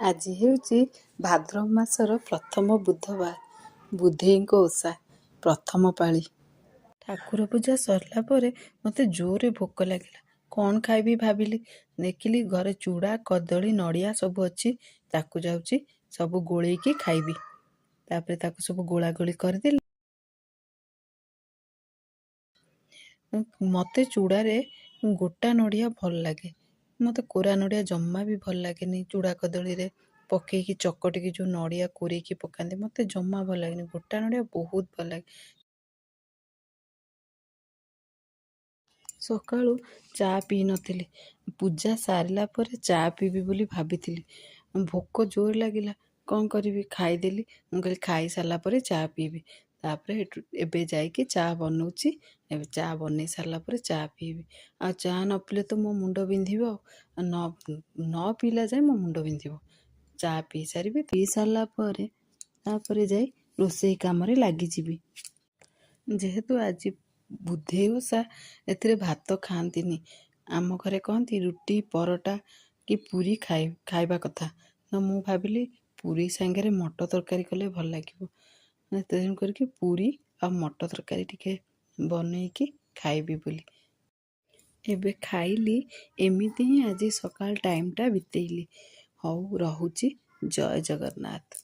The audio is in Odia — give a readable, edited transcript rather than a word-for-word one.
ଆଜି ହେଉଛି ଭାଦ୍ରବ ମାସର ପ୍ରଥମ ବୁଧବାର, ବୁଧେଇଙ୍କ ଓଷା, ପ୍ରଥମ ପାଳି। ଠାକୁର ପୂଜା ସରିଲା ପରେ ମୋତେ ଜୋରରେ ଭୋକ ଲାଗିଲା। କ'ଣ ଖାଇବି ଭାବିଲି। ଦେଖିଲି ଘରେ ଚୁଡ଼ା, କଦଳୀ, ନଡ଼ିଆ ସବୁ ଅଛି। ତାକୁ ଯାଉଛି ସବୁ ଗୋଳେଇକି ଖାଇବି। ତାପରେ ତାକୁ ସବୁ ଗୋଳାଗୋଳି କରିଦେଲି। ମୋତେ ଚୁଡ଼ାରେ ଗୋଟା ନଡ଼ିଆ ଭଲ ଲାଗେ। ମୋତେ କୋରା ନଡ଼ିଆ ଜମା ବି ଭଲ ଲାଗେନି। ଚୁଡ଼ା କଦଳୀରେ ପକେଇକି ଚକଟିକି ଯେଉଁ ନଡ଼ିଆ କୋରେଇକି ପକାନ୍ତି, ମୋତେ ଜମା ଭଲ ଲାଗେନି। ଗୋଟା ନଡ଼ିଆ ବହୁତ ଭଲ ଲାଗେ। ସକାଳୁ ଚା ପିଇ ନଥିଲି। ପୂଜା ସାରିଲା ପରେ ଚା ପିଇବି ବୋଲି ଭାବିଥିଲି। ଭୋକ ଜୋର ଲାଗିଲା। କ'ଣ କରିବି, ଖାଇଦେଲି। ମୁଁ କହିଲି ଖାଇସାରିଲା ପରେ ଚା ପିଇବି। ତାପରେ ଏବେ ଯାଇକି ଚା ବନଉଛି। ଏବେ ଚା ବନେଇ ସାରିଲା ପରେ ଚା ପିଇବି। ଆଉ ଚା ନ ପିଇଲେ ତ ମୋ ମୁଣ୍ଡ ବିନ୍ଧିବ। ନ ପିଇଲା ଯାଏ ମୋ ମୁଣ୍ଡ ବିନ୍ଧିବ। ଚା ପିଇ ସାରିବି। ପିଇ ସାରିଲା ପରେ ତାପରେ ଯାଇ ରୋଷେଇ କାମରେ ଲାଗିଯିବି। ଯେହେତୁ ଆଜି ବୁଧେଇ ଓଷା, ଏଥିରେ ଭାତ ଖାଆନ୍ତିନି। ଆମ ଘରେ କହନ୍ତି ରୁଟି, ପରଟା କି ପୁରୀ ଖାଇବା କଥା। ତ ମୁଁ ଭାବିଲି ପୁରୀ ସାଙ୍ଗରେ ମଟର ତରକାରୀ କଲେ ଭଲ ଲାଗିବ। ତେଣୁ କରିକି ପୁରୀ ଆଉ ମଟର ତରକାରୀ ଟିକେ ବନେଇକି ଖାଇବି ବୋଲି। ଏବେ ଖାଇଲି। ଏମିତି ହିଁ ଆଜି ସକାଳ ଟାଇମ୍ଟା ବିତେଇଲି। ହଉ, ରହୁଛି। ଜୟ ଜଗନ୍ନାଥ।